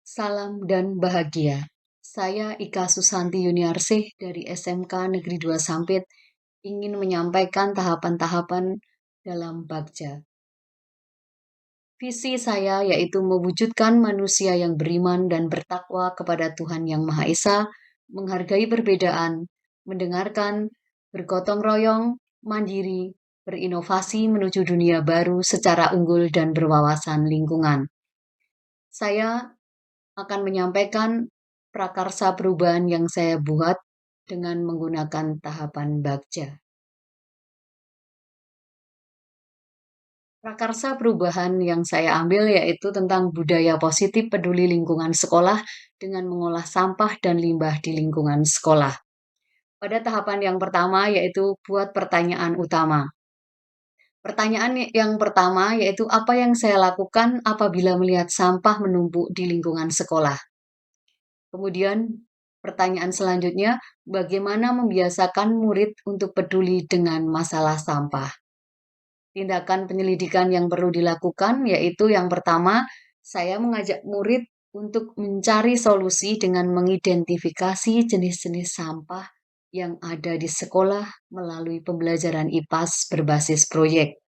Salam dan bahagia. Saya Ika Susanti Yuniarsih dari SMK Negeri 2 Sampit ingin menyampaikan tahapan-tahapan dalam Bagja. Visi saya yaitu mewujudkan manusia yang beriman dan bertakwa kepada Tuhan Yang Maha Esa, menghargai perbedaan, mendengarkan, bergotong royong, mandiri, berinovasi menuju dunia baru secara unggul dan berwawasan lingkungan. Saya akan menyampaikan prakarsa perubahan yang saya buat dengan menggunakan tahapan Bagja. Prakarsa perubahan yang saya ambil yaitu tentang budaya positif peduli lingkungan sekolah dengan mengolah sampah dan limbah di lingkungan sekolah. Pada tahapan yang pertama yaitu buat pertanyaan utama. Pertanyaan yang pertama yaitu apa yang saya lakukan apabila melihat sampah menumpuk di lingkungan sekolah. Kemudian pertanyaan selanjutnya, bagaimana membiasakan murid untuk peduli dengan masalah sampah? Tindakan penyelidikan yang perlu dilakukan yaitu yang pertama, saya mengajak murid untuk mencari solusi dengan mengidentifikasi jenis-jenis sampah yang ada di sekolah melalui pembelajaran IPAS berbasis proyek.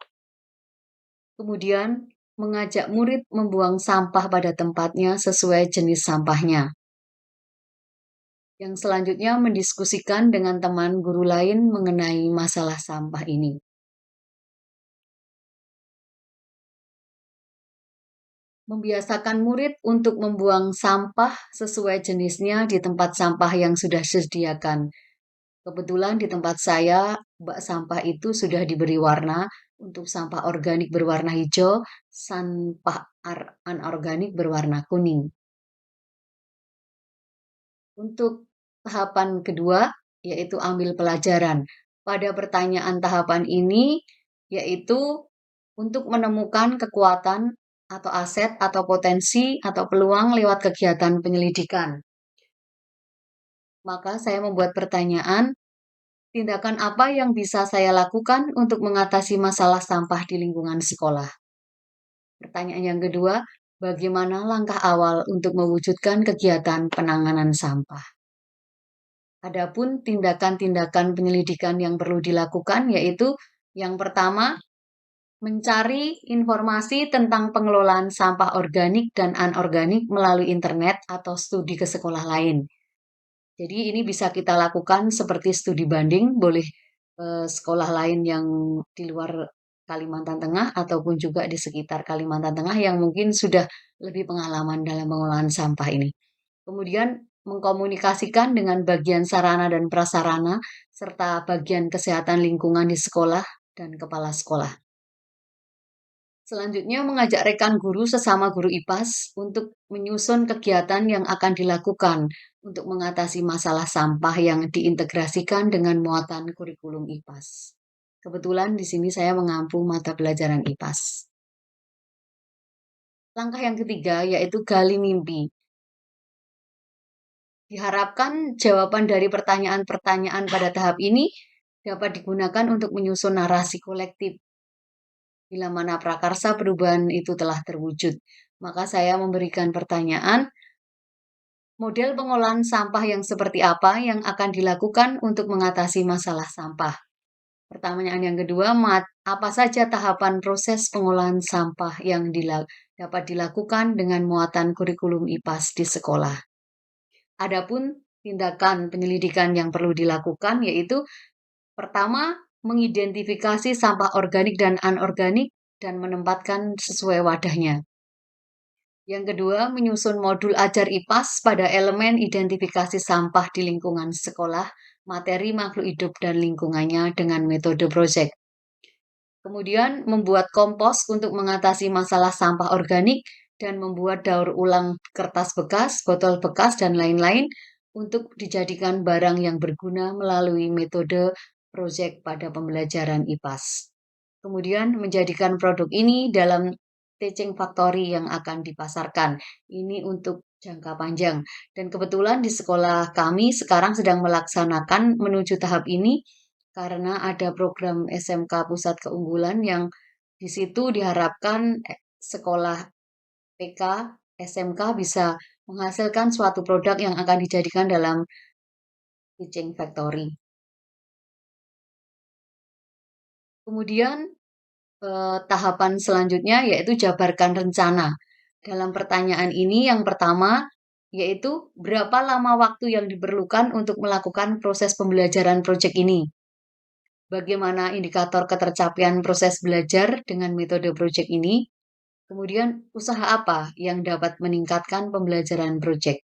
Kemudian, mengajak murid membuang sampah pada tempatnya sesuai jenis sampahnya. Yang selanjutnya mendiskusikan dengan teman guru lain mengenai masalah sampah ini. Membiasakan murid untuk membuang sampah sesuai jenisnya di tempat sampah yang sudah disediakan. Kebetulan di tempat saya, bak sampah itu sudah diberi warna untuk sampah organik berwarna hijau, sampah anorganik berwarna kuning. Untuk tahapan kedua, yaitu ambil pelajaran. Pada pertanyaan tahapan ini, yaitu untuk menemukan kekuatan atau aset atau potensi atau peluang lewat kegiatan penyelidikan. Maka saya membuat pertanyaan, tindakan apa yang bisa saya lakukan untuk mengatasi masalah sampah di lingkungan sekolah? Pertanyaan yang kedua, bagaimana langkah awal untuk mewujudkan kegiatan penanganan sampah? Adapun tindakan-tindakan penyelidikan yang perlu dilakukan yaitu yang pertama, mencari informasi tentang pengelolaan sampah organik dan anorganik melalui internet atau studi ke sekolah lain. Jadi ini bisa kita lakukan seperti studi banding, boleh sekolah lain yang di luar Kalimantan Tengah ataupun juga di sekitar Kalimantan Tengah yang mungkin sudah lebih pengalaman dalam pengelolaan sampah ini. Kemudian mengkomunikasikan dengan bagian sarana dan prasarana serta bagian kesehatan lingkungan di sekolah dan kepala sekolah. Selanjutnya mengajak rekan guru sesama guru IPAS untuk menyusun kegiatan yang akan dilakukan untuk mengatasi masalah sampah yang diintegrasikan dengan muatan kurikulum IPAS. Kebetulan di sini saya mengampu mata pelajaran IPAS. Langkah yang ketiga yaitu gali mimpi. Diharapkan jawaban dari pertanyaan-pertanyaan pada tahap ini dapat digunakan untuk menyusun narasi kolektif. Bila mana prakarsa perubahan itu telah terwujud, maka saya memberikan pertanyaan, model pengolahan sampah yang seperti apa yang akan dilakukan untuk mengatasi masalah sampah? Pertanyaan yang kedua, apa saja tahapan proses pengolahan sampah yang dapat dilakukan dengan muatan kurikulum IPAS di sekolah? Adapun tindakan penyelidikan yang perlu dilakukan yaitu pertama, mengidentifikasi sampah organik dan anorganik dan menempatkan sesuai wadahnya. Yang kedua, menyusun modul ajar IPAS pada elemen identifikasi sampah di lingkungan sekolah, materi makhluk hidup dan lingkungannya dengan metode proyek. Kemudian, membuat kompos untuk mengatasi masalah sampah organik dan membuat daur ulang kertas bekas, botol bekas, dan lain-lain untuk dijadikan barang yang berguna melalui metode proyek pada pembelajaran IPAS. Kemudian menjadikan produk ini dalam teaching factory yang akan dipasarkan. Ini untuk jangka panjang. Dan kebetulan di sekolah kami sekarang sedang melaksanakan menuju tahap ini karena ada program SMK Pusat Keunggulan yang Di situ diharapkan sekolah TK, SMK bisa menghasilkan suatu produk yang akan dijadikan dalam teaching factory. Kemudian tahapan selanjutnya yaitu jabarkan rencana. Dalam pertanyaan ini yang pertama yaitu berapa lama waktu yang diperlukan untuk melakukan proses pembelajaran proyek ini? Bagaimana indikator ketercapaian proses belajar dengan metode proyek ini? Kemudian usaha apa yang dapat meningkatkan pembelajaran proyek?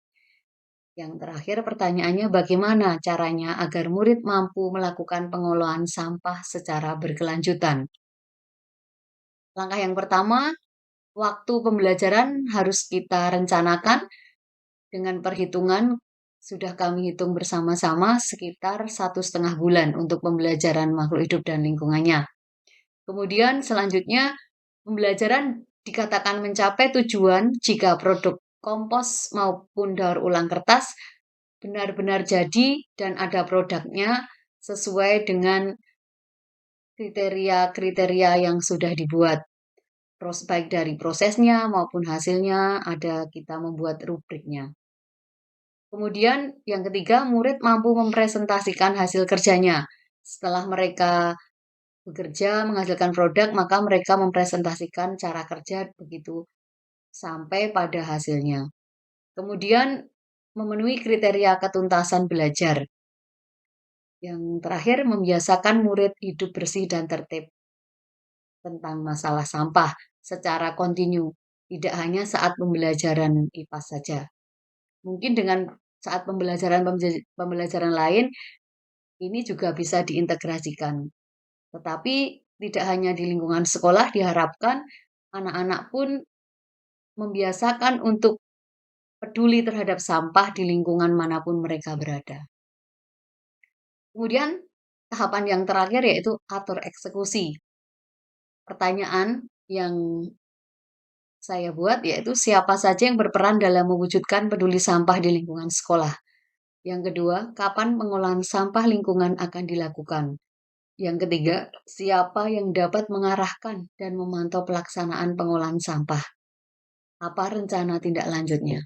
Yang terakhir pertanyaannya bagaimana caranya agar murid mampu melakukan pengolahan sampah secara berkelanjutan? Langkah yang pertama, waktu pembelajaran harus kita rencanakan dengan perhitungan sudah kami hitung bersama-sama sekitar 1,5 bulan untuk pembelajaran makhluk hidup dan lingkungannya. Kemudian selanjutnya pembelajaran dikatakan mencapai tujuan jika produk kompos maupun daur ulang kertas benar-benar jadi dan ada produknya sesuai dengan kriteria-kriteria yang sudah dibuat. Baik dari prosesnya maupun hasilnya ada kita membuat rubriknya. Kemudian yang ketiga, murid mampu mempresentasikan hasil kerjanya. Setelah mereka bekerja menghasilkan produk, maka mereka mempresentasikan cara kerja begitu sampai pada hasilnya. Kemudian memenuhi kriteria ketuntasan belajar. Yang terakhir, membiasakan murid hidup bersih dan tertib tentang masalah sampah secara kontinu, tidak hanya saat pembelajaran IPA saja. Mungkin dengan saat pembelajaran lain ini juga bisa diintegrasikan. Tetapi tidak hanya di lingkungan sekolah diharapkan anak-anak pun membiasakan untuk peduli terhadap sampah di lingkungan manapun mereka berada. Kemudian tahapan yang terakhir yaitu atur eksekusi. Pertanyaan yang saya buat yaitu siapa saja yang berperan dalam mewujudkan peduli sampah di lingkungan sekolah. Yang kedua, kapan pengolahan sampah lingkungan akan dilakukan? Yang ketiga, siapa yang dapat mengarahkan dan memantau pelaksanaan pengolahan sampah? Apa rencana tindak lanjutnya?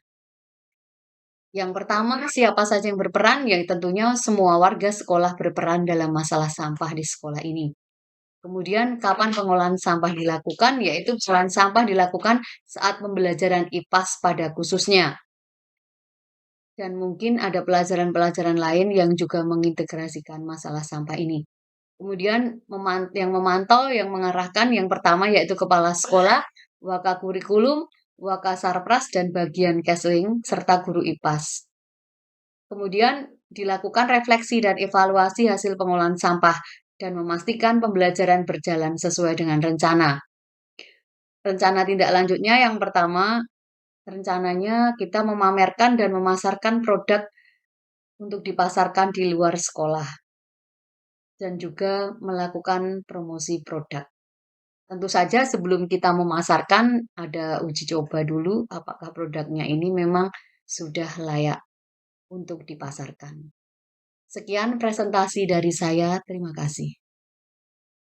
Yang pertama, siapa saja yang berperan? Ya tentunya semua warga sekolah berperan dalam masalah sampah di sekolah ini. Kemudian kapan pengolahan sampah dilakukan? Yaitu pengolahan sampah dilakukan saat pembelajaran IPAS pada khususnya. Dan mungkin ada pelajaran-pelajaran lain yang juga mengintegrasikan masalah sampah ini. Kemudian yang memantau, yang mengarahkan, yang pertama yaitu kepala sekolah, wakakurikulum, wakasarpras, dan bagian kesling, serta guru IPAS. Kemudian dilakukan refleksi dan evaluasi hasil pengolahan sampah dan memastikan pembelajaran berjalan sesuai dengan rencana. Rencana tindak lanjutnya yang pertama, rencananya kita memamerkan dan memasarkan produk untuk dipasarkan di luar sekolah dan juga melakukan promosi produk. Tentu saja sebelum kita memasarkan ada uji coba dulu apakah produknya ini memang sudah layak untuk dipasarkan. Sekian presentasi dari saya, terima kasih.